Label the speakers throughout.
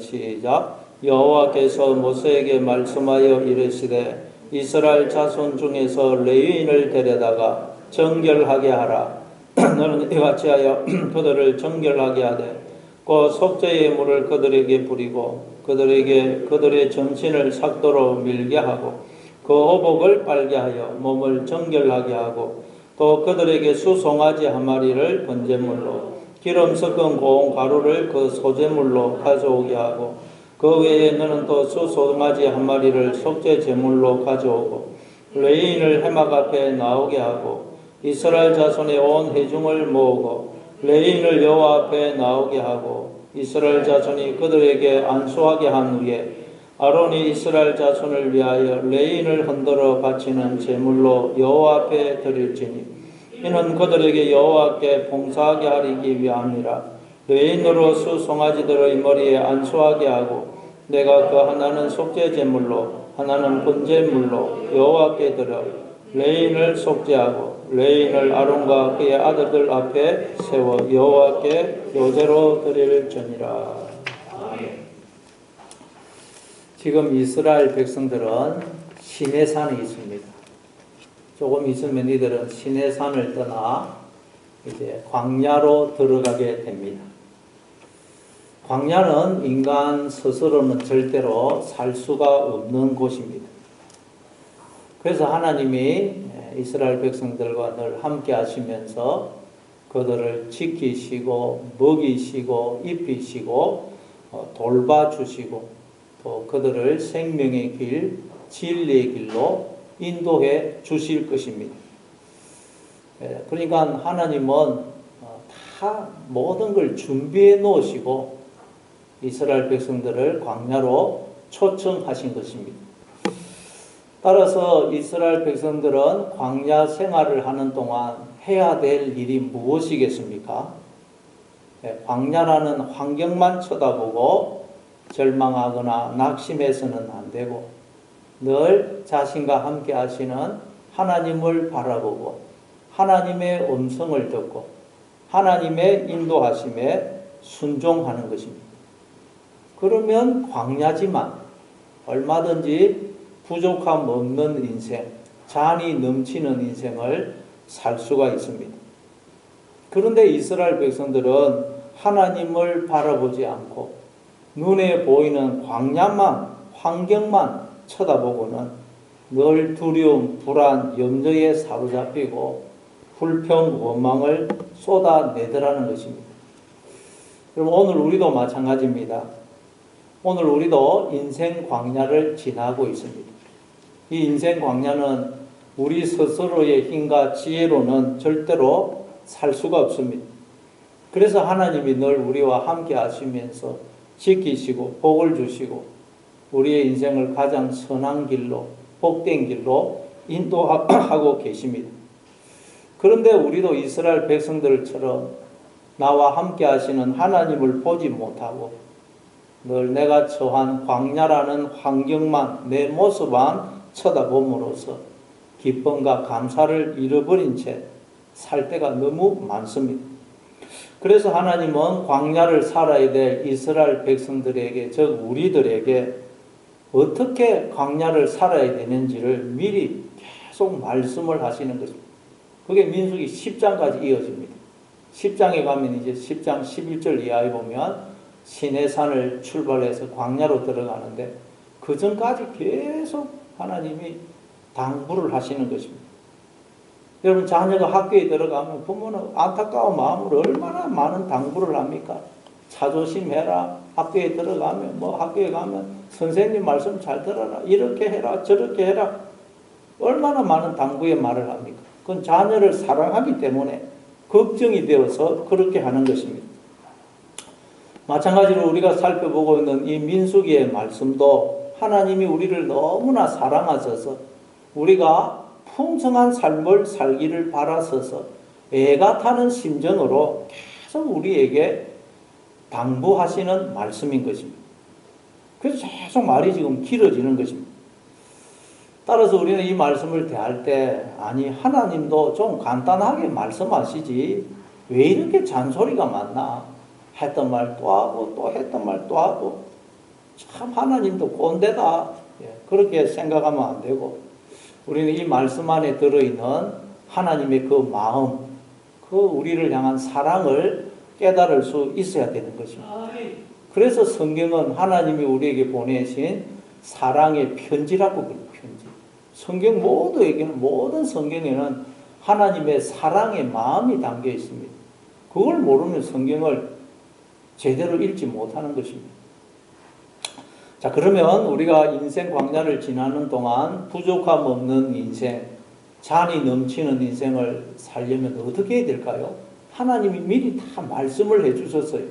Speaker 1: 시작. 여호와께서 모세에게 말씀하여 이르시되 이스라엘 자손 중에서 레위인을 데려다가 정결하게 하라. 너는 이같이 하여 그들을 정결하게 하되 곧 속죄의 물을 그들에게 부리고 그들에게 그들의 전신을 삭도로 밀게 하고 그 오복을 빨게 하여 몸을 정결하게 하고 또 그들에게 수송아지 한 마리를 번제물로 기름 섞은 고운 가루를 그 소제물로 가져오게 하고 그 외에 너는 또 수송아지 한 마리를 속죄 제물로 가져오고 레위인을 회막 앞에 나오게 하고 이스라엘 자손의 온 회중을 모으고 레위인을 여호와 앞에 나오게 하고 이스라엘 자손이 그들에게 안수하게 한 후에 아론이 이스라엘 자손을 위하여 레위인을 흔들어 바치는 제물로 여호와 앞에 드릴지니 이는 그들에게 여호와께 봉사하게 하리기 위함이라. 레위인으로 수송아지들의 머리에 안수하게 하고 내가 그 하나는 속죄 제물로 하나는 번제물로 여호와께 드려 레위인을 속죄하고 레위인을 아론과 그의 아들들 앞에 세워 여호와께 요제로 드릴지니라. 지금 이스라엘 백성들은 시내산에 있습니다. 조금 있으면 이들은 시내산을 떠나 이제 광야로 들어가게 됩니다. 광야는 인간 스스로는 절대로 살 수가 없는 곳입니다. 그래서 하나님이 이스라엘 백성들과 늘 함께 하시면서 그들을 지키시고 먹이시고 입히시고 돌봐주시고 또 그들을 생명의 길, 진리의 길로 인도해 주실 것입니다. 그러니까 하나님은 다 모든 걸 준비해 놓으시고 이스라엘 백성들을 광야로 초청하신 것입니다. 따라서 이스라엘 백성들은 광야 생활을 하는 동안 해야 될 일이 무엇이겠습니까? 광야라는 환경만 쳐다보고 절망하거나 낙심해서는 안 되고 늘 자신과 함께 하시는 하나님을 바라보고 하나님의 음성을 듣고 하나님의 인도하심에 순종하는 것입니다. 그러면 광야지만 얼마든지 부족함 없는 인생, 잔이 넘치는 인생을 살 수가 있습니다. 그런데 이스라엘 백성들은 하나님을 바라보지 않고 눈에 보이는 광야만, 환경만 쳐다보고는 늘 두려움, 불안, 염려에 사로잡히고 불평, 원망을 쏟아내더라는 것입니다. 그럼 오늘 우리도 마찬가지입니다. 오늘 우리도 인생 광야를 지나고 있습니다. 이 인생 광야는 우리 스스로의 힘과 지혜로는 절대로 살 수가 없습니다. 그래서 하나님이 늘 우리와 함께 하시면서 지키시고 복을 주시고 우리의 인생을 가장 선한 길로 복된 길로 인도하고 계십니다. 그런데 우리도 이스라엘 백성들처럼 나와 함께 하시는 하나님을 보지 못하고 늘 내가 처한 광야라는 환경만 내 모습만 쳐다봄으로써 기쁨과 감사를 잃어버린 채 살 때가 너무 많습니다. 그래서 하나님은 광야를 살아야 될 이스라엘 백성들에게 즉 우리들에게 어떻게 광야를 살아야 되는지를 미리 계속 말씀을 하시는 것입니다. 그게 민수기 10장까지 이어집니다. 10장에 가면 이제 10장 11절 이하에 보면 시내산을 출발해서 광야로 들어가는데 그 전까지 계속 하나님이 당부를 하시는 것입니다. 여러분 자녀가 학교에 들어가면 부모는 안타까운 마음으로 얼마나 많은 당부를 합니까? 자조심해라. 학교에 들어가면 학교에 가면 선생님 말씀 잘 들어라. 이렇게 해라. 저렇게 해라. 얼마나 많은 당부의 말을 합니까? 그건 자녀를 사랑하기 때문에 걱정이 되어서 그렇게 하는 것입니다. 마찬가지로 우리가 살펴보고 있는 이 민수기의 말씀도 하나님이 우리를 너무나 사랑하셔서 우리가 풍성한 삶을 살기를 바라셔서 애가 타는 심정으로 계속 우리에게 당부하시는 말씀인 것입니다. 그래서 계속 말이 지금 길어지는 것입니다. 따라서 우리는 이 말씀을 대할 때 아니 하나님도 좀 간단하게 말씀하시지 왜 이렇게 잔소리가 많나? 했던 말 또 하고 또 했던 말 또 하고 참 하나님도 꼰대다. 그렇게 생각하면 안 되고, 우리는 이 말씀 안에 들어있는 하나님의 그 마음, 그 우리를 향한 사랑을 깨달을 수 있어야 되는 것입니다. 그래서 성경은 하나님이 우리에게 보내신 사랑의 편지라고 그래요. 편지. 성경 모든 성경에는 하나님의 사랑의 마음이 담겨 있습니다. 그걸 모르면 성경을 제대로 읽지 못하는 것입니다. 자, 그러면 우리가 인생 광야를 지나는 동안 부족함 없는 인생, 잔이 넘치는 인생을 살려면 어떻게 해야 될까요? 하나님이 미리 다 말씀을 해 주셨어요.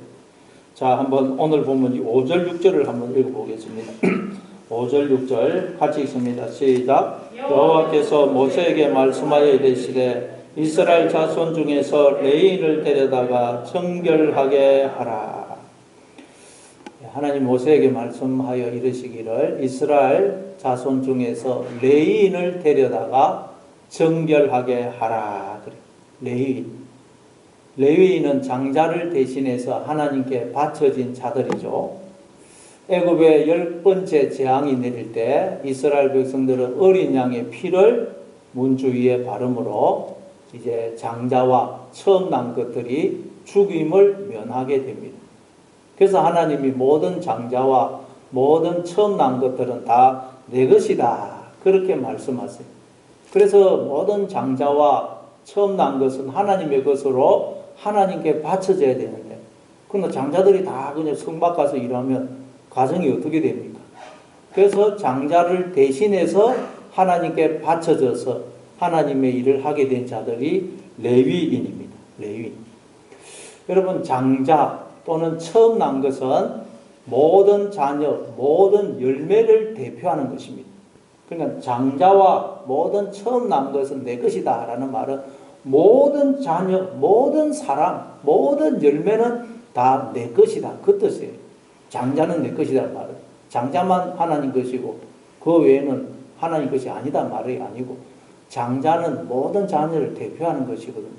Speaker 1: 자, 한번 오늘 본문 5절 6절을 한번 읽어보겠습니다. 5절 6절 같이 읽습니다. 시작. 여호와께서 모세에게 말씀하여 이르시되 이스라엘 자손 중에서 레위인을 데려다가 정결하게 하라. 하나님 모세에게 말씀하여 이르시기를 이스라엘 자손 중에서 레위인을 데려다가 정결하게 하라. 레위인은 장자를 대신해서 하나님께 바쳐진 자들이죠. 애굽의 10번째 재앙이 내릴 때 이스라엘 백성들은 어린 양의 피를 문주 위에 바름으로 이제 장자와 처음 난 것들이 죽임을 면하게 됩니다. 그래서 하나님이 모든 장자와 모든 처음 난 것들은 다 내 것이다. 그렇게 말씀하세요. 그래서 모든 장자와 처음 난 것은 하나님의 것으로 하나님께 바쳐져야 되는데, 그런데 장자들이 다 그냥 성막 가서 일하면 가정이 어떻게 됩니까? 그래서 장자를 대신해서 하나님께 바쳐져서 하나님의 일을 하게 된 자들이 레위인입니다. 레위인. 여러분, 장자 또는 처음 난 것은 모든 자녀, 모든 열매를 대표하는 것입니다. 그러니까 장자와 모든 처음 난 것은 내 것이다 라는 말은 모든 자녀, 모든 사람, 모든 열매는 다 내 것이다. 그 뜻이에요. 장자는 내 것이다 말은. 장자만 하나님 것이고 그 외에는 하나님 것이 아니다 말이 아니고, 장자는 모든 자녀를 대표하는 것이거든요.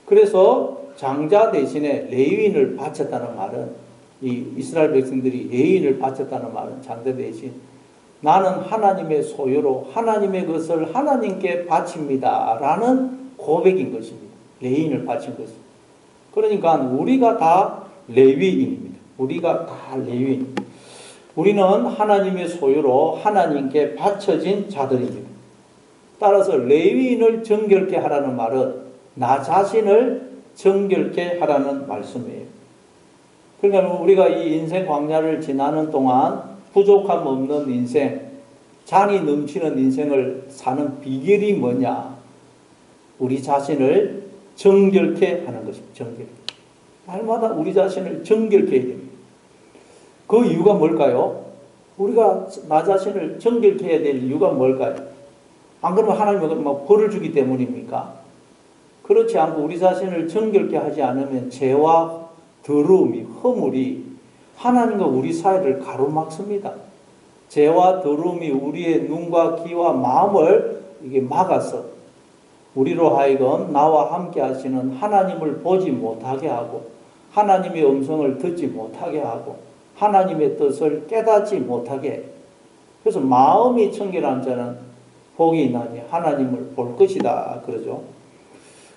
Speaker 1: 그래서 장자 대신에 레위인을 바쳤다는 말은, 이 이스라엘 백성들이 레위인을 바쳤다는 말은 장자 대신 나는 하나님의 소유로 하나님의 것을 하나님께 바칩니다 라는 고백인 것입니다. 레위인을 바친 것입니다. 그러니까 우리가 다 레위인입니다. 우리가 다 레위인. 우리는 하나님의 소유로 하나님께 바쳐진 자들입니다. 따라서 레위인을 정결케 하라는 말은 나 자신을 정결케 하라는 말씀이에요. 그러니까 우리가 이 인생 광야를 지나는 동안 부족함 없는 인생, 잔이 넘치는 인생을 사는 비결이 뭐냐? 우리 자신을 정결케 하는 것입니다. 정결. 날마다 우리 자신을 정결케 해야 됩니다. 그 이유가 뭘까요? 우리가 나 자신을 정결케 해야 될 이유가 뭘까요? 안 그러면 하나님은 막 벌을 주기 때문입니까? 그렇지 않고 우리 자신을 정결케 하지 않으면 죄와 더러움이, 허물이 하나님과 우리 사이를 가로막습니다. 죄와 더러움이 우리의 눈과 귀와 마음을 이게 막아서 우리로 하여금 나와 함께 하시는 하나님을 보지 못하게 하고, 하나님의 음성을 듣지 못하게 하고, 하나님의 뜻을 깨닫지 못하게 해요. 그래서 마음이 청결한 자는 복이 있나니 하나님을 볼 것이다 그러죠.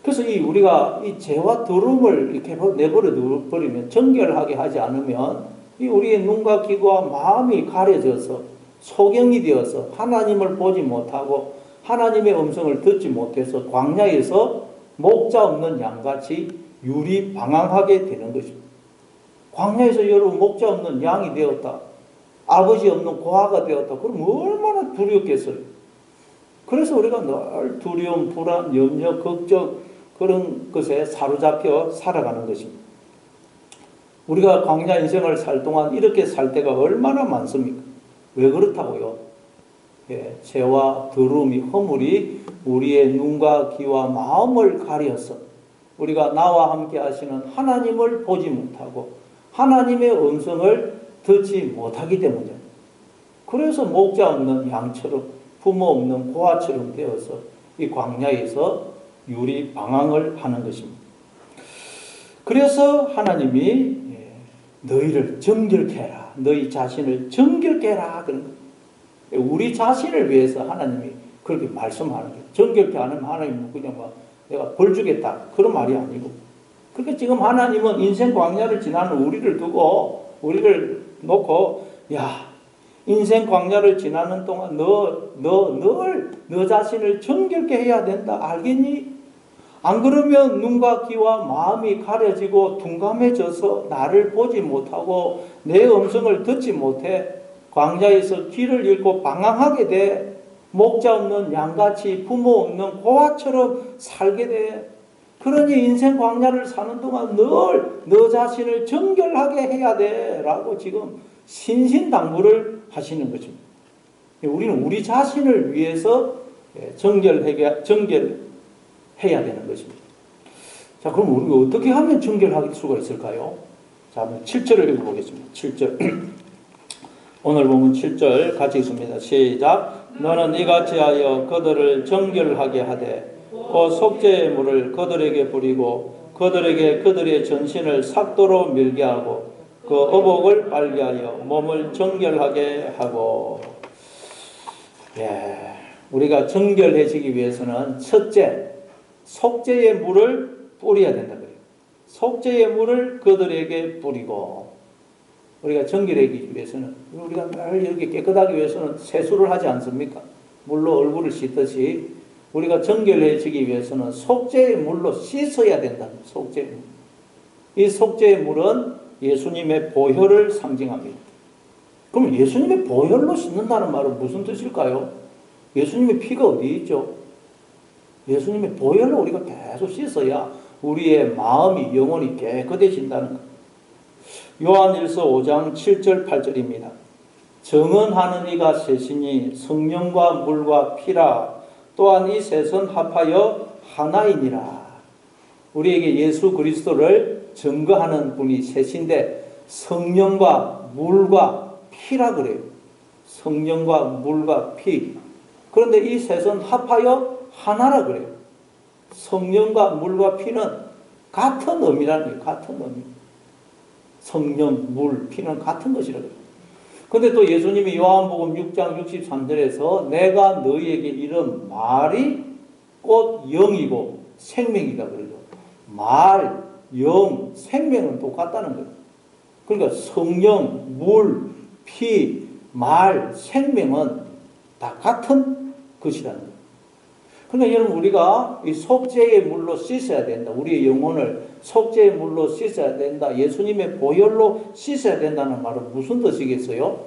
Speaker 1: 그래서 우리가 이 죄와 더러움을 이렇게 내버려 버리면, 정결하게 하지 않으면 이 우리의 눈과 귀와 마음이 가려져서 소경이 되어서 하나님을 보지 못하고 하나님의 음성을 듣지 못해서 광야에서 목자 없는 양같이 유리방황하게 되는 것입니다. 광야에서 여러분 목자 없는 양이 되었다, 아버지 없는 고아가 되었다, 그럼 얼마나 두렵겠어요. 그래서 우리가 늘 두려움, 불안, 염려, 걱정 그런 것에 사로잡혀 살아가는 것입니다. 우리가 광야 인생을 살 동안 이렇게 살 때가 얼마나 많습니까? 왜 그렇다고요? 죄와 더러움이, 허물이 우리의 눈과 귀와 마음을 가려서 우리가 나와 함께 하시는 하나님을 보지 못하고 하나님의 음성을 듣지 못하기 때문이죠. 그래서 목자 없는 양처럼, 부모 없는 고아처럼 되어서 이 광야에서 유리방황을 하는 것입니다. 그래서 하나님이 너희를 정결케 해라. 너희 자신을 정결케 해라. 그런 거예요. 우리 자신을 위해서 하나님이 그렇게 말씀하는 거예요. 정결케 안 하면 하나님은 그냥 막 내가 벌 주겠다. 그런 말이 아니고. 그러니까 지금 하나님은 인생 광야를 지나는 우리를 두고, 우리를 놓고, 야, 인생 광야를 지나는 동안 너 자신을 정결케 해야 된다. 알겠니? 안 그러면 눈과 귀와 마음이 가려지고 둔감해져서 나를 보지 못하고 내 음성을 듣지 못해 광야에서 길을 잃고 방황하게 돼. 목자 없는 양같이 부모 없는 고아처럼 살게 돼. 그러니 인생 광야를 사는 동안 늘 너 자신을 정결하게 해야 돼 라고 지금 신신당부를 하시는 것입니다. 우리는 우리 자신을 위해서 정결해야 되는 것입니다. 자, 그럼 우리가 어떻게 하면 정결할 수가 있을까요? 자, 한번 7절을 읽어보겠습니다. 7절. 오늘 보면 7절 같이 읽습니다. 시작. 너는 이같이 하여 그들을 정결하게 하되 그 속죄의 물을 그들에게 부리고 그들에게 그들의 전신을 삭도로 밀게 하고 그 어복을 빨게 하여 몸을 정결하게 하고. 우리가 정결해지기 위해서는 첫째, 속죄의 물을 뿌려야 된다 그래요. 속죄의 물을 그들에게 뿌리고. 우리가 정결해지기 위해서는, 우리가 늘 이렇게 깨끗하기 위해서는 세수를 하지 않습니까? 물로 얼굴을 씻듯이 우리가 정결해지기 위해서는 속죄의 물로 씻어야 된다. 속죄의 물. 이 속죄의 물은 예수님의 보혈을 상징합니다. 그럼 예수님의 보혈로 씻는다는 말은 무슨 뜻일까요? 예수님의 피가 어디 있죠? 예수님의 보혈로 우리가 계속 씻어야 우리의 마음이 영혼이 깨끗해진다는 것. 요한일서 5장 7절 8절입니다. 정언하는 이가 셋이니 성령과 물과 피라. 또한 이 셋은 합하여 하나이니라. 우리에게 예수 그리스도를 증거하는 분이 셋인데 성령과 물과 피라 그래요. 성령과 물과 피. 그런데 이 셋은 합하여 하나라 그래요. 성령과 물과 피는 같은 의미라는 거예요. 같은 의미. 성령, 물, 피는 같은 것이라고 해요. 근데 또 예수님이 요한복음 6장 63절에서 내가 너희에게 이른 말이 곧 영이고 생명이다 그러죠. 말, 영, 생명은 똑같다는 거예요. 그러니까 성령, 물, 피, 말, 생명은 다 같은 것이라는 거예요. 그러니까 여러분 우리가 이 속죄의 물로 씻어야 된다. 우리의 영혼을 속죄의 물로 씻어야 된다. 예수님의 보혈로 씻어야 된다는 말은 무슨 뜻이겠어요?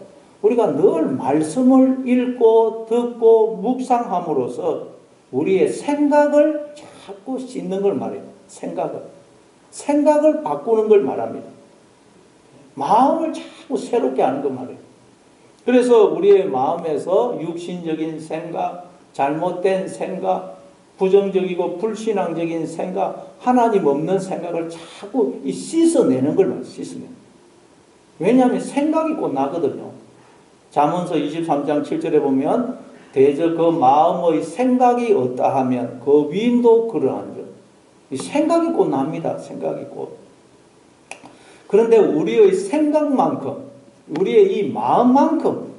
Speaker 1: 우리가 늘 말씀을 읽고 듣고 묵상함으로써 우리의 생각을 자꾸 씻는 걸 말해요. 생각을 바꾸는 걸 말합니다. 마음을 자꾸 새롭게 하는 걸 말해요. 그래서 우리의 마음에서 육신적인 생각, 잘못된 생각, 부정적이고 불신앙적인 생각, 하나님 없는 생각을 자꾸 씻어내는 걸 말해요. 씻어내는. 왜냐하면 생각이 곧 나거든요. 잠언서 23장 7절에 보면 대저 그 마음의 생각이 어떠하면 그 위인도 그러한즉. 이 생각이 곧 납니다. 생각이 곧. 그런데 우리의 생각만큼, 우리의 이 마음만큼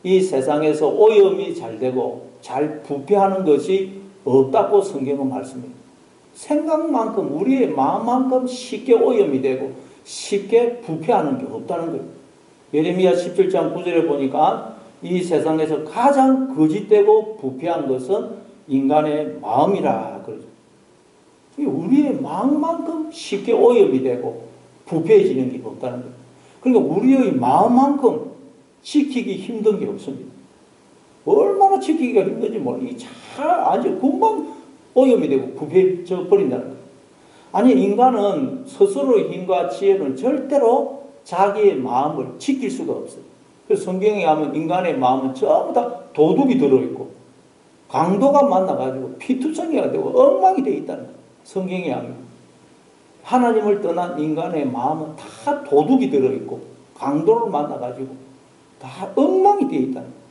Speaker 1: 이 세상에서 오염이 잘 되고 잘 부패하는 것이 없다고 성경은 말씀해요. 생각만큼, 우리의 마음만큼 쉽게 오염이 되고 쉽게 부패하는 게 없다는 거예요. 예레미야 17장 9절에 보니까 이 세상에서 가장 거짓되고 부패한 것은 인간의 마음이라 그러죠. 우리의 마음만큼 쉽게 오염이 되고 부패해지는 게 없다는 거예요. 그러니까 우리의 마음만큼 지키기 힘든 게 없습니다. 얼마나 지키기가 힘든지 모르겠어요. 아주 금방 오염이 되고 부패해져 버린다는 거예요. 아니, 인간은 스스로의 힘과 지혜는 절대로 자기의 마음을 지킬 수가 없어요. 그래서 성경에 가면 인간의 마음은 전부 다 도둑이 들어있고 강도가 만나가지고 피투성이가 되고 엉망이 되어 있다는 거예요. 성경에 가면 하나님을 떠난 인간의 마음은 다 도둑이 들어있고 강도를 만나가지고 다 엉망이 되어 있다는 거예요.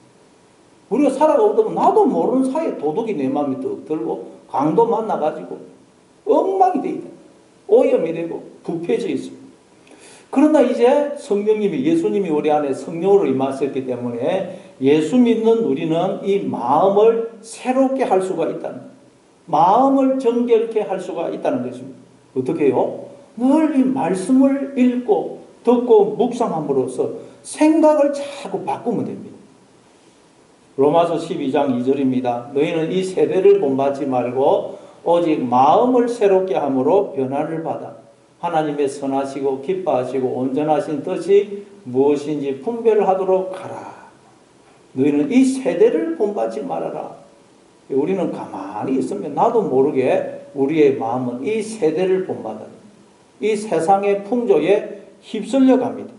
Speaker 1: 우리가 살아가다 보면 나도 모르는 사이에 도둑이 내 마음에 떡 들고 강도 만나가지고 엉망이 되어 있다. 오염이 되고 부패해져 있습니다. 그러나 이제 성령님이, 예수님이 우리 안에 성령으로 임하셨기 때문에 예수 믿는 우리는 이 마음을 새롭게 할 수가 있다는 거예요. 마음을 정결케 할 수가 있다는 것입니다. 어떻게 해요? 늘 이 말씀을 읽고 듣고 묵상함으로써 생각을 자꾸 바꾸면 됩니다. 로마서 12장 2절입니다. 너희는 이 세대를 본받지 말고 오직 마음을 새롭게 함으로 변화를 받아 하나님의 선하시고 기뻐하시고 온전하신 뜻이 무엇인지 분별하도록 하라. 너희는 이 세대를 본받지 말아라. 우리는 가만히 있으면 나도 모르게 우리의 마음은 이 세대를 본받아 이 세상의 풍조에 휩쓸려 갑니다.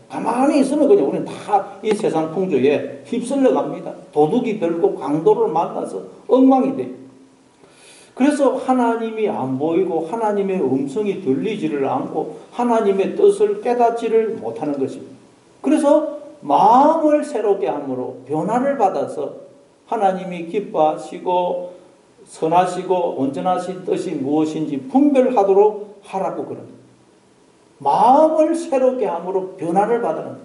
Speaker 1: 가만히 있으면 그냥 우리는 다 이 세상 풍조에 휩쓸려 갑니다. 도둑이 들고 강도를 만나서 엉망이 돼요. 그래서 하나님이 안 보이고 하나님의 음성이 들리지를 않고 하나님의 뜻을 깨닫지를 못하는 것입니다. 그래서 마음을 새롭게 함으로 변화를 받아서 하나님이 기뻐하시고 선하시고 온전하신 뜻이 무엇인지 분별하도록 하라고 그럽니다. 마음을 새롭게 함으로 변화를 받는 거예요.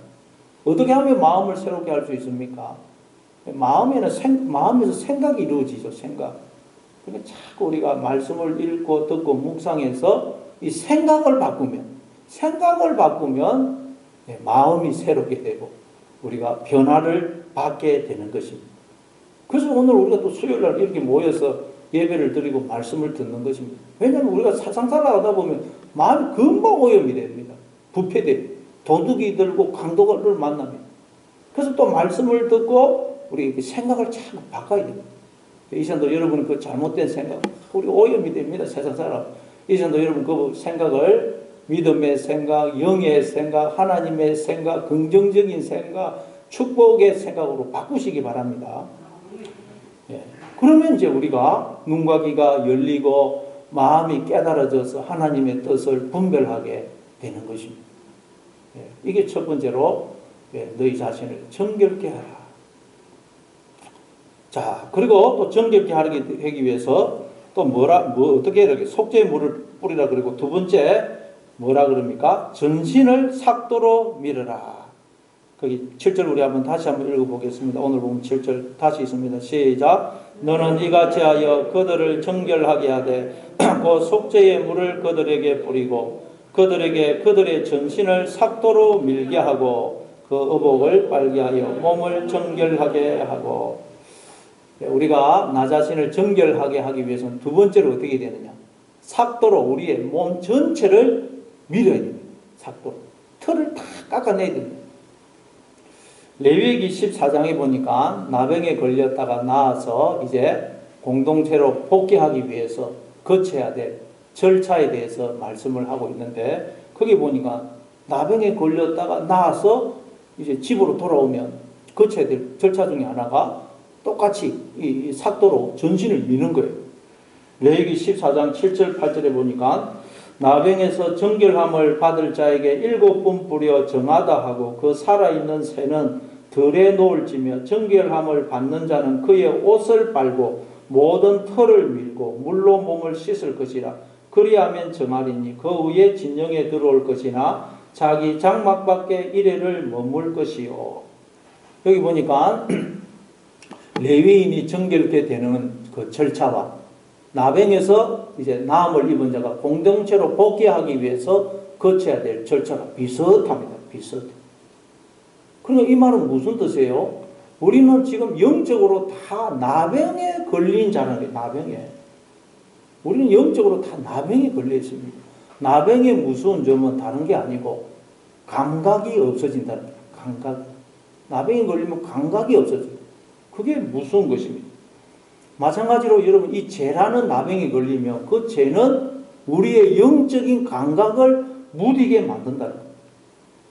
Speaker 1: 어떻게 하면 마음을 새롭게 할 수 있습니까? 마음에서 생각이 이루어지죠. 생각. 그러니까 자꾸 우리가 말씀을 읽고 듣고 묵상해서 이 생각을 바꾸면 마음이 새롭게 되고 우리가 변화를 받게 되는 것입니다. 그래서 오늘 우리가 또 수요일날 이렇게 모여서 예배를 드리고 말씀을 듣는 것입니다. 왜냐하면 우리가 세상 살아가다 보면 마음이 금방 오염이 됩니다. 부패돼요. 도둑이 들고 강도를 만납니다. 그래서 또 말씀을 듣고 우리 생각을 자꾸 바꿔야 됩니다. 이 시간도 여러분 그 잘못된 생각, 우리 오염이 됩니다. 세상 사람. 이 시간도 여러분 그 생각을 믿음의 생각, 영의 생각, 하나님의 생각, 긍정적인 생각, 축복의 생각으로 바꾸시기 바랍니다. 예. 그러면 이제 우리가 눈과 귀가 열리고 마음이 깨달아져서 하나님의 뜻을 분별하게 되는 것입니다. 예. 이게 첫 번째로 너희 자신을 정결케 하라. 자, 그리고 또 정결케 하기 위해서 또 어떻게 이렇게 속죄의 물을 뿌리라 그러고 두 번째 뭐라 그럽니까? 전신을 삭도로 밀어라. 거기 7절 우리 다시 한번 읽어보겠습니다. 오늘 보면 7절 다시 있습니다. 시작. 너는 이같이 하여 그들을 정결하게 하되 그 속죄의 물을 그들에게 뿌리고 그들에게 그들의 전신을 삭도로 밀게 하고 그 의복을 빨게 하여 몸을 정결하게 하고. 우리가 나 자신을 정결하게 하기 위해서는 두 번째로 어떻게 되느냐? 삭도로 우리의 몸 전체를 밀어야 됩니다. 삭도로. 털을 다 깎아내야 됩니다. 레위기 14장에 보니까 나병에 걸렸다가 나아서 이제 공동체로 복귀하기 위해서 거쳐야 될 절차에 대해서 말씀을 하고 있는데 거기 보니까 나병에 걸렸다가 나아서 이제 집으로 돌아오면 거쳐야 될 절차 중에 하나가 똑같이 이 삭도로 전신을 미는 거예요. 레위기 14장 7절 8절에 보니까 나병에서 정결함을 받을 자에게 7번 뿌려 정하다 하고 그 살아있는 새는 들에 놓을지며 정결함을 받는 자는 그의 옷을 빨고 모든 털을 밀고 물로 몸을 씻을 것이라. 그리하면 정하리니 그 후에 진영에 들어올 것이나 자기 장막 밖에 이래를 머물 것이요. 여기 보니까 레위인이 정결케 되는 그 절차와 나병에서 이제 나음을 입은 자가 공동체로 복귀하기 위해서 거쳐야 될 절차가 비슷합니다. 비슷해. 그러니까 이 말은 무슨 뜻이에요? 우리는 지금 영적으로 다 나병에 걸린 자라는 거예요. 나병에. 우리는 영적으로 다 나병에 걸려 있습니다. 나병의 무서운 점은 다른 게 아니고 감각이 없어진다는 거예요. 감각. 나병에 걸리면 감각이 없어져요. 그게 무서운 것입니다. 마찬가지로 여러분 이 죄라는 나병에 걸리면 그 죄는 우리의 영적인 감각을 무디게 만든다는 거예요.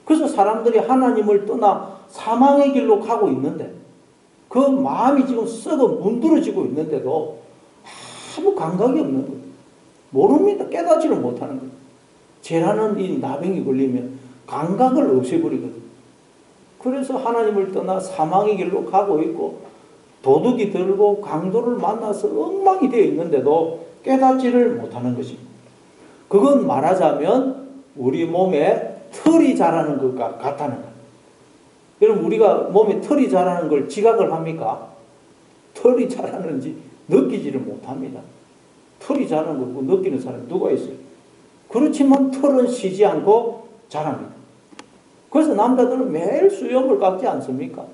Speaker 1: 그래서 사람들이 하나님을 떠나 사망의 길로 가고 있는데 그 마음이 지금 썩어 문드러지고 있는데도 아무 감각이 없는 거예요. 모릅니다. 깨닫지를 못하는 거예요. 죄라는 이 나병이 걸리면 감각을 없애버리거든요. 그래서 하나님을 떠나 사망의 길로 가고 있고 도둑이 들고 강도를 만나서 엉망이 되어 있는데도 깨닫지를 못하는 것입니다. 그건 말하자면 우리 몸에 털이 자라는 것과 같다는 거예요. 여러분, 우리가 몸에 털이 자라는 걸 지각을 합니까? 털이 자라는지 느끼지를 못합니다. 털이 자라는 걸 느끼는 사람이 누가 있어요? 그렇지만 털은 쉬지 않고 자랍니다. 그래서 남자들은 매일 수염을 깎지 않습니까?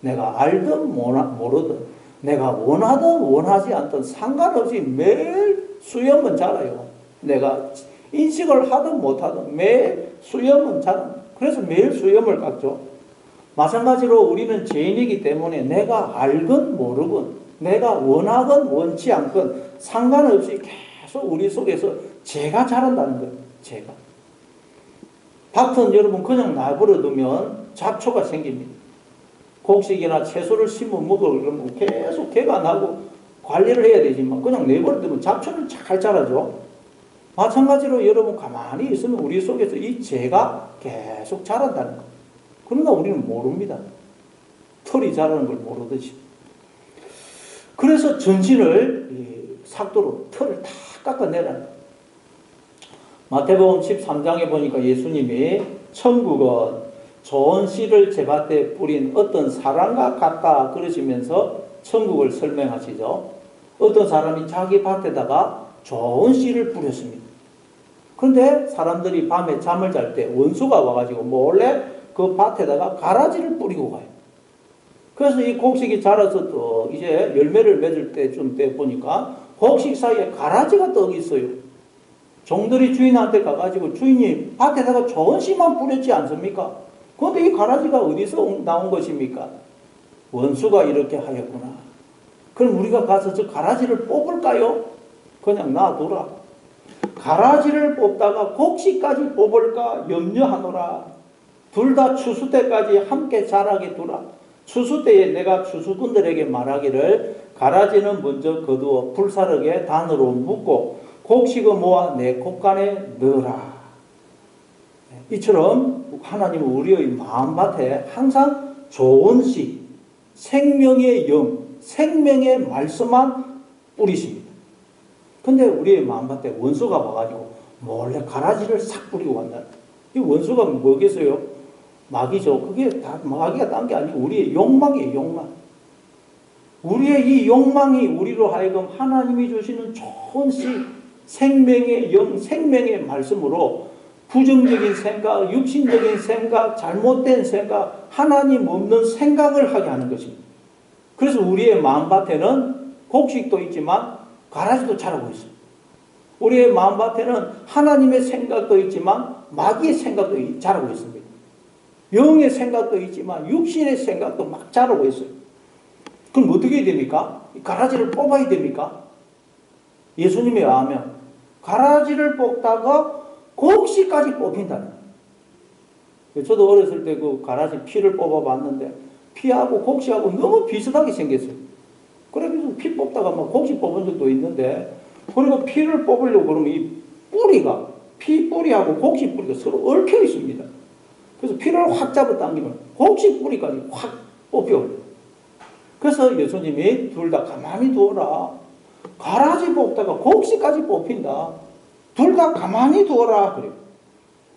Speaker 1: 내가 알든 모르든, 내가 원하든 원하지 않든 상관없이 매일 수염은 자라요. 내가 인식을 하든 못하든 매일 수염은 자랍니다. 그래서 매일 수염을 깎죠. 마찬가지로 우리는 죄인이기 때문에 내가 알건 모르건, 내가 원하건 원치 않건 상관없이 계속 우리 속에서 죄가 자란다는 거예요. 죄가. 밭은 여러분 그냥 놔버려 두면 잡초가 생깁니다. 곡식이나 채소를 심어 먹으려면 계속 개가 나고 관리를 해야 되지만 그냥 내버려 두면 잡초는 잘 자라죠. 마찬가지로 여러분 가만히 있으면 우리 속에서 이 죄가 계속 자란다는 거예요. 그러나 우리는 모릅니다. 털이 자라는 걸 모르듯이. 그래서 전신을 삭도로 털을 다 깎아내라는 거예요. 마태복음 13장에 보니까 예수님이 천국은 좋은 씨를 제밭에 뿌린 어떤 사람과 같다 그러시면서 천국을 설명하시죠. 어떤 사람이 자기 밭에다가 좋은 씨를 뿌렸습니다. 그런데 사람들이 밤에 잠을 잘 때 원수가 와가지고 몰래 그 밭에다가 가라지를 뿌리고 가요. 그래서 이 곡식이 자라서 또 이제 열매를 맺을 때쯤 돼 보니까 곡식 사이에 가라지가 떡 있어요. 종들이 주인한테 가가지고 주인이 밭에다가 좋은 씨만 뿌렸지 않습니까? 그런데 이 가라지가 어디서 나온 것입니까? 원수가 이렇게 하였구나. 그럼 우리가 가서 저 가라지를 뽑을까요? 그냥 놔두라. 가라지를 뽑다가 곡식까지 뽑을까 염려하노라. 둘 다 추수 때까지 함께 자라게 두라. 추수 때에 내가 추수꾼들에게 말하기를 가라지는 먼저 거두어 불사르게 단으로 묶고 곡식을 모아 내 콧간에 넣으라. 이처럼 하나님은 우리의 마음밭에 항상 좋은 씨, 생명의 영, 생명의 말씀만 뿌리십니다. 근데 우리의 마음밭에 원수가 와가지고 몰래 가라지를 싹 뿌리고 간다. 이 원수가 뭐겠어요? 마귀죠. 그게 다 마귀가 딴 게 아니고 우리의 욕망이에요, 욕망. 우리의 이 욕망이 우리로 하여금 하나님이 주시는 좋은 씨, 생명의 영, 생명의 말씀으로 부정적인 생각, 육신적인 생각, 잘못된 생각, 하나님 없는 생각을 하게 하는 것입니다. 그래서 우리의 마음밭에는 곡식도 있지만 가라지도 자라고 있어요. 우리의 마음밭에는 하나님의 생각도 있지만 마귀의 생각도 자라고 있습니다. 영의 생각도 있지만 육신의 생각도 막 자라고 있어요. 그럼 어떻게 해야 됩니까? 가라지를 뽑아야 됩니까? 예수님에 의하면 가라지를 뽑다가 곡식까지 뽑힌다는 거예요. 저도 어렸을 때 그 가라지 피를 뽑아봤는데 피하고 곡식하고 너무 비슷하게 생겼어요. 그래서 피 뽑다가 막 곡식 뽑은 적도 있는데, 그리고 피를 뽑으려고 그러면 이 뿌리가, 피 뿌리하고 곡식 뿌리가 서로 얽혀 있습니다. 그래서 피를 확 잡아 당기면 곡식 뿌리까지 확 뽑혀요. 그래서 예수님이 둘 다 가만히 두어라. 가라지 뽑다가 곡식까지 뽑힌다. 둘 다 가만히 두어라. 그래요.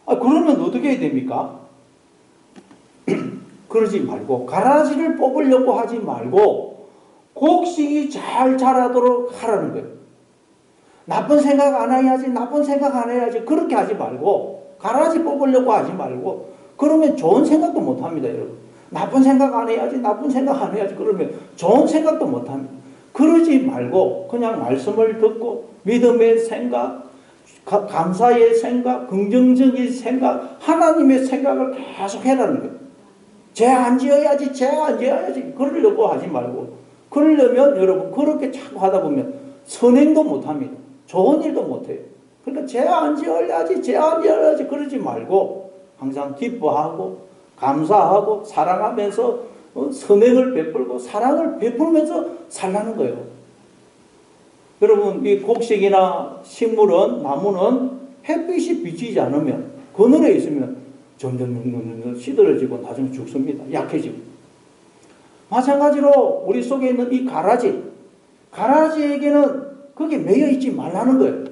Speaker 1: 그러면 어떻게 해야 됩니까? 그러지 말고, 가라지를 뽑으려고 하지 말고, 곡식이 잘 자라도록 하라는 거예요. 나쁜 생각 안 해야지, 나쁜 생각 안 해야지, 그렇게 하지 말고, 가라지 뽑으려고 하지 말고, 그러면 좋은 생각도 못 합니다, 여러분. 나쁜 생각 안 해야지, 나쁜 생각 안 해야지, 그러면 좋은 생각도 못 합니다. 그러지 말고, 그냥 말씀을 듣고, 믿음의 생각, 감사의 생각, 긍정적인 생각, 하나님의 생각을 계속 해라는 거예요. 죄 안 지어야지, 죄 안 지어야지, 그러려고 하지 말고, 그러려면 여러분 그렇게 자꾸 하다 보면 선행도 못합니다. 좋은 일도 못해요. 그러니까 죄 안 지어야지, 죄 안 지어야지 그러지 말고 항상 기뻐하고 감사하고 사랑하면서 선행을 베풀고 사랑을 베풀면서 살라는 거예요. 여러분 이 곡식이나 식물은, 나무는 햇빛이 비치지 않으면, 그늘에 있으면 점점 시들어지고 나중에 죽습니다. 약해지고. 마찬가지로 우리 속에 있는 이 가라지에게는 거기에 매여 있지 말라는 거예요.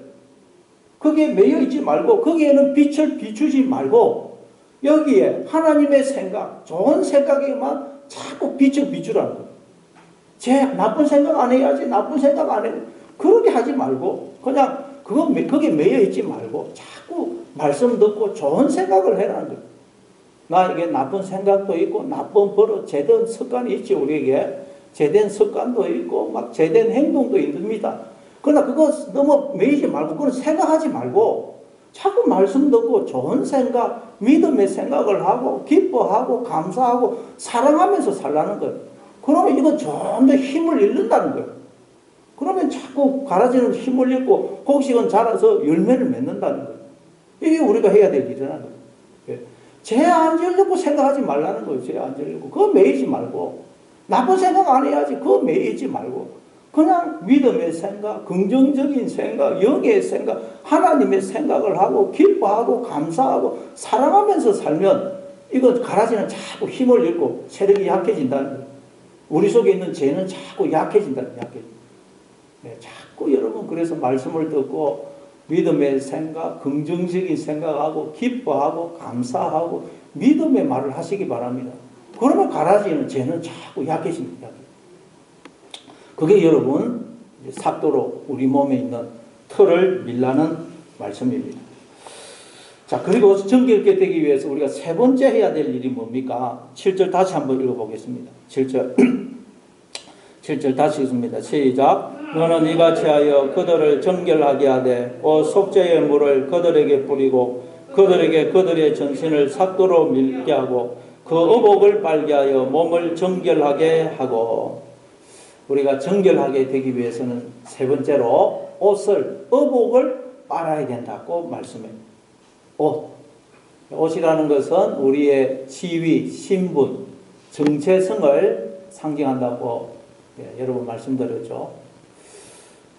Speaker 1: 거기에 매여 있지 말고 거기에는 빛을 비추지 말고 여기에 하나님의 생각, 좋은 생각에만 자꾸 빛을 비추라는 거예요. 제 나쁜 생각 안 해야지, 나쁜 생각 안 해. 그렇게 하지 말고 그냥 거기에 매여 있지 말고 자꾸 말씀 듣고 좋은 생각을 해라는 거예요. 나에게 나쁜 생각도 있고 나쁜 버릇, 제된 습관이 있지. 우리에게 제된 습관도 있고 막 제된 행동도 있습니다. 그러나 그거 너무 매이지 말고 그건 생각하지 말고 자꾸 말씀 듣고 좋은 생각, 믿음의 생각을 하고 기뻐하고 감사하고 사랑하면서 살라는 거예요. 그러면 이건 좀 더 힘을 잃는다는 거예요. 그러면 자꾸 가라지는 힘을 잃고 곡식은 자라서 열매를 맺는다는 거예요. 이게 우리가 해야 될 일이라는 거예요. 죄 안 지으려고 생각하지 말라는 거예요. 죄 안 지으려고. 그거 매이지 말고. 나쁜 생각 안 해야지. 그거 매이지 말고. 그냥 믿음의 생각, 긍정적인 생각, 영의 생각, 하나님의 생각을 하고 기뻐하고 감사하고 사랑하면서 살면 이건 가라지는 자꾸 힘을 잃고 세력이 약해진다는 거예요. 우리 속에 있는 죄는 자꾸 약해진다는 거예요. 네, 자꾸 여러분 그래서 말씀을 듣고 믿음의 생각, 긍정적인 생각하고 기뻐하고 감사하고 믿음의 말을 하시기 바랍니다. 그러면 가라지는 죄는 자꾸 약해집니다. 그게 여러분 삭도로 우리 몸에 있는 털을 밀라는 말씀입니다. 자, 그리고 정결케 되기 위해서 우리가 세 번째 해야 될 일이 뭡니까? 7절 다시 한번 읽어보겠습니다. 7절 다시 읽습니다. 시작. 너는 이같이 하여 그들을 정결하게 하되 속죄의 물을 그들에게 뿌리고 그들에게 그들의 전신을 삭도로 밀게 하고 그 의복을 빨게 하여 몸을 정결하게 하고. 우리가 정결하게 되기 위해서는 세 번째로 의복을 빨아야 된다고 말씀해요. 옷이라는 것은 우리의 지위, 신분, 정체성을 상징한다고 여러분 말씀드렸죠.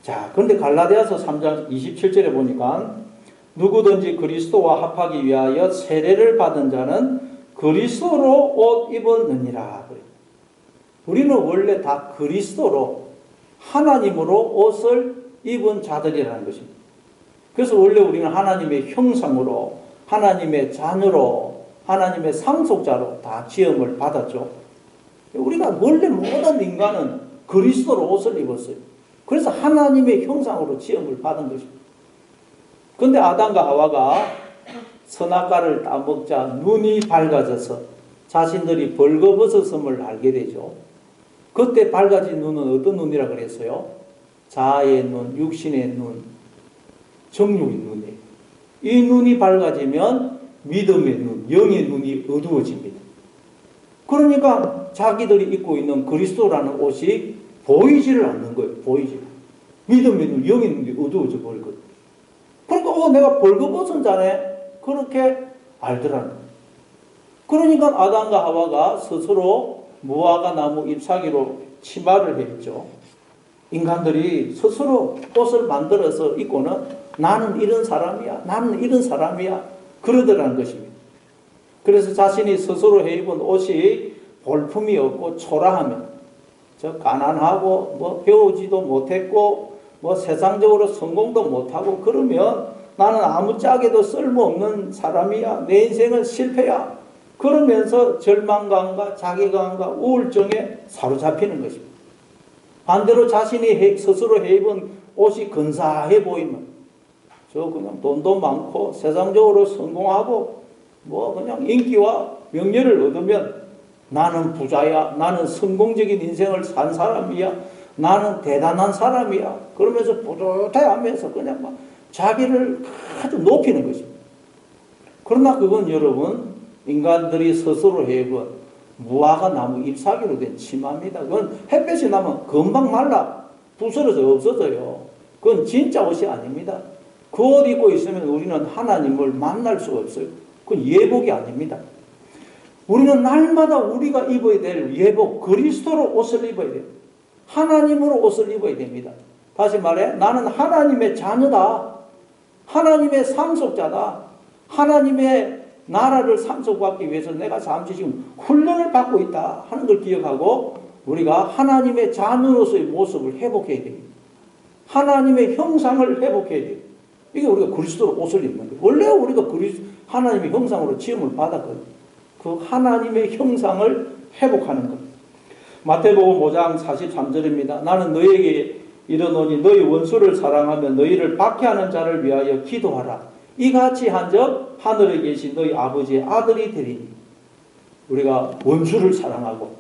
Speaker 1: 자, 그런데 갈라디아서 3장 27절에 보니까 누구든지 그리스도와 합하기 위하여 세례를 받은 자는 그리스도로 옷 입었느니라. 우리는 원래 다 그리스도로 하나님으로 옷을 입은 자들이라는 것입니다. 그래서 원래 우리는 하나님의 형상으로 하나님의 자녀로 하나님의 상속자로 다 지음을 받았죠. 우리가 원래 모든 인간은 그리스도로 옷을 입었어요. 그래서 하나님의 형상으로 지음을 받은 것입니다. 그런데 아담과 하와가 선악과를 따먹자 눈이 밝아져서 자신들이 벌거벗었음을 알게 되죠. 그때 밝아진 눈은 어떤 눈이라 그랬어요? 자아의 눈, 육신의 눈, 정욕의 눈이에요. 이 눈이 밝아지면 믿음의 눈, 영의 눈이 어두워집니다. 그러니까 자기들이 입고 있는 그리스도라는 옷이 보이지를 않는 거예요. 믿음의 눈, 영의 눈이 어두워져 버리거든요. 그러니까 내가 벌거벗은 자네 그렇게 알더라는 거예요. 그러니까 아담과 하와가 스스로 무화과 나무 잎사귀로 치마를 했죠. 인간들이 스스로 옷을 만들어서 입고는 나는 이런 사람이야, 나는 이런 사람이야 그러더라는 것입니다. 그래서 자신이 스스로 해입은 옷이 볼품이 없고 초라하면 가난하고 배우지도 못했고 세상적으로 성공도 못하고 그러면 나는 아무짝에도 쓸모없는 사람이야, 내 인생은 실패야 그러면서 절망감과 자괴감과 우울증에 사로잡히는 것입니다. 반대로 자신이 스스로 해입은 옷이 근사해 보이면 그냥 돈도 많고 세상적으로 성공하고 그냥 인기와 명예를 얻으면 나는 부자야, 나는 성공적인 인생을 산 사람이야, 나는 대단한 사람이야 그러면서 뿌듯해하면서 그냥 막 자기를 아주 높이는 것입니다. 그러나 그건 여러분 인간들이 스스로 해입은 무화과 나무 잎사귀로 된 치마입니다. 그건 햇볕이 나면 금방 말라 부스러져 없어져요. 그건 진짜 옷이 아닙니다. 그 옷 입고 있으면 우리는 하나님을 만날 수가 없어요. 그건 예복이 아닙니다. 우리는 날마다 우리가 입어야 될 예복, 그리스도로 옷을 입어야 돼요. 하나님으로 옷을 입어야 됩니다. 다시 말해 나는 하나님의 자녀다. 하나님의 상속자다. 하나님의 나라를 상속받기 위해서 내가 잠시 지금 훈련을 받고 있다 하는 걸 기억하고 우리가 하나님의 자녀로서의 모습을 회복해야 됩니다. 하나님의 형상을 회복해야 돼요. 이게 우리가 그리스도로 옷을 입는 거예요. 원래 우리가 하나님의 형상으로 지음을 받았거든요. 그 하나님의 형상을 회복하는 것. 마태복음 5장 43절입니다. 나는 너에게 이르노니 너희 원수를 사랑하며 너희를 박해하는 자를 위하여 기도하라. 이같이 한즉 하늘에 계신 너희 아버지의 아들이 되리니. 우리가 원수를 사랑하고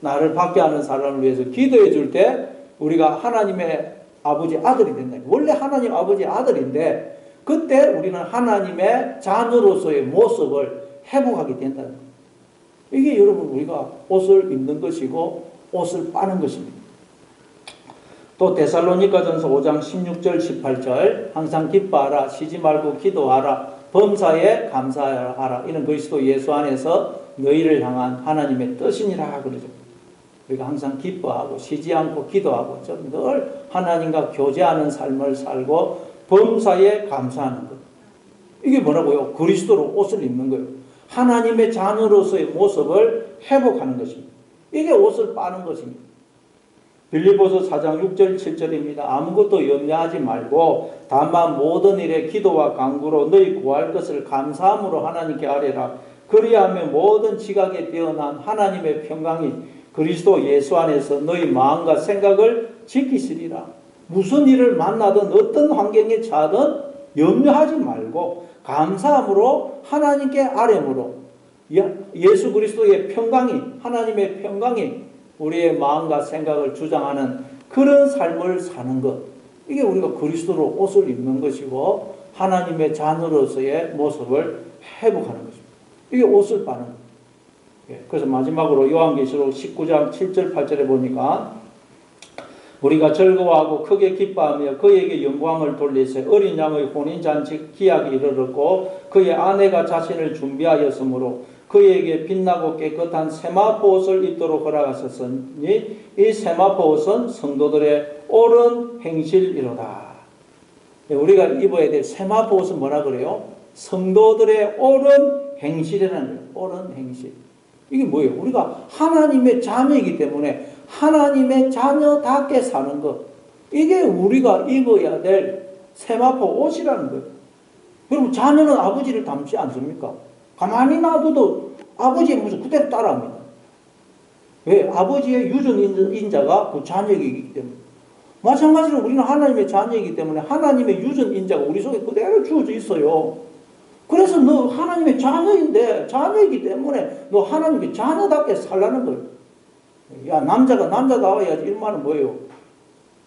Speaker 1: 나를 박해하는 사람을 위해서 기도해 줄 때 우리가 하나님의 아버지 아들이 된다. 원래 하나님 아버지 아들인데 그때 우리는 하나님의 자녀로서의 모습을 회복하게 된다는 거예요. 이게 여러분 우리가 옷을 입는 것이고 옷을 빠는 것입니다. 또 데살로니가전서 5장 16절 18절 항상 기뻐하라 쉬지 말고 기도하라 범사에 감사하라 이는 그리스도 예수 안에서 너희를 향한 하나님의 뜻이니라 그러죠. 우리가 항상 기뻐하고 쉬지 않고 기도하고 좀 늘 하나님과 교제하는 삶을 살고 범사에 감사하는 것. 이게 뭐라고요? 그리스도로 옷을 입는 거예요. 하나님의 자녀로서의 모습을 회복하는 것입니다. 이게 옷을 빠는 것입니다. 빌립보서 4장 6절 7절입니다. 아무것도 염려하지 말고 다만 모든 일에 기도와 간구로 너희 구할 것을 감사함으로 하나님께 아뢰라. 그리하면 모든 지각에 뛰어난 하나님의 평강이 그리스도 예수 안에서 너희 마음과 생각을 지키시리라. 무슨 일을 만나든 어떤 환경에 처하든 염려하지 말고 감사함으로 하나님께 아뢰므로 예수 그리스도의 평강이 하나님의 평강이 우리의 마음과 생각을 주장하는 그런 삶을 사는 것. 이게 우리가 그리스도로 옷을 입는 것이고 하나님의 자녀로서의 모습을 회복하는 것입니다. 이게 옷을 빠는 것. 그래서 마지막으로 요한계시록 19장 7절 8절에 보니까 우리가 즐거워하고 크게 기뻐하며 그에게 영광을 돌리세 어린 양의 혼인잔치 기약이 이르렀고 그의 아내가 자신을 준비하였으므로 그에게 빛나고 깨끗한 세마포 옷을 입도록 허락하셨으니 이 세마포 옷은 성도들의 옳은 행실이로다. 우리가 입어야 될 세마포 옷은 뭐라 그래요? 성도들의 옳은 행실이라는 거예요. 옳은 행실. 이게 뭐예요? 우리가 하나님의 자녀이기 때문에 하나님의 자녀답게 사는 것. 이게 우리가 입어야 될 세마포 옷이라는 거예요. 여러분 자녀는 아버지를 닮지 않습니까? 가만히 놔둬도 아버지의 모습 그대로 따라합니다. 왜? 아버지의 유전인자가 그 자녀이기 때문에. 마찬가지로 우리는 하나님의 자녀이기 때문에 하나님의 유전인자가 우리 속에 그대로 주어져 있어요. 그래서 너 하나님의 자녀인데 자녀이기 때문에 너 하나님의 자녀답게 살라는 거예요. 야 남자가 남자다워야지 이 말은 뭐예요?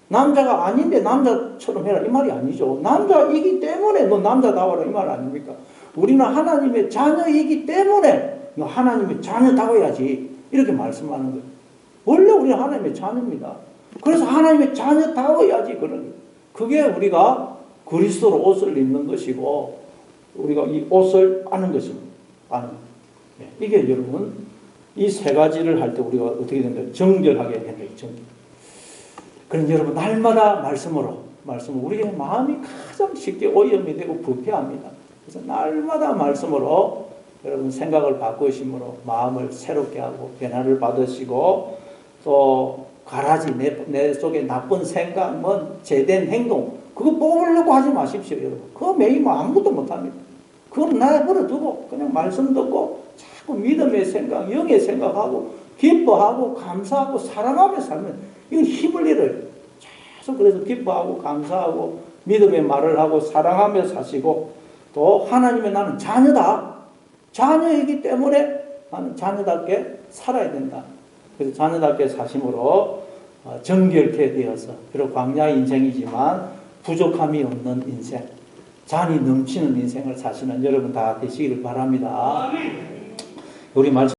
Speaker 1: 남자가 아닌데 남자처럼 해라 이 말이 아니죠. 남자이기 때문에 너 남자다워라 이 말 아닙니까? 우리는 하나님의 자녀이기 때문에 너 하나님의 자녀다워야지 이렇게 말씀하는 거예요. 원래 우리는 하나님의 자녀입니다. 그래서 하나님의 자녀다워야지 그런 거예요. 그게 우리가 그리스도로 옷을 입는 것이고 우리가 이 옷을 빠는 것입니다. 빠는. 이게 여러분 이 세 가지를 할 때 우리가 어떻게 된다? 정결하게 된다. 정결. 그럼 여러분 날마다 말씀으로 우리의 마음이 가장 쉽게 오염이 되고 부패합니다. 그래서 날마다 말씀으로 여러분 생각을 바꾸심으로 마음을 새롭게 하고 변화를 받으시고 또 가라지 내 속에 나쁜 생각은 제된 행동 그거 뽑으려고 하지 마십시오. 여러분 그거 매이면 아무것도 못합니다. 그걸 내버려 두고 그냥 말씀 듣고 자꾸 믿음의 생각 영의 생각하고 기뻐하고 감사하고 사랑하며 살면 이건 힘을 잃어요. 계속 그래서 기뻐하고 감사하고 믿음의 말을 하고 사랑하며 사시고 또 하나님의 나는 자녀다. 자녀이기 때문에 나는 자녀답게 살아야 된다. 그래서 자녀답게 사심으로 정결케 되어서 비록 광야의 인생이지만 부족함이 없는 인생 잔이 넘치는 인생을 사시는 여러분 다 되시기를 바랍니다. 우리 말씀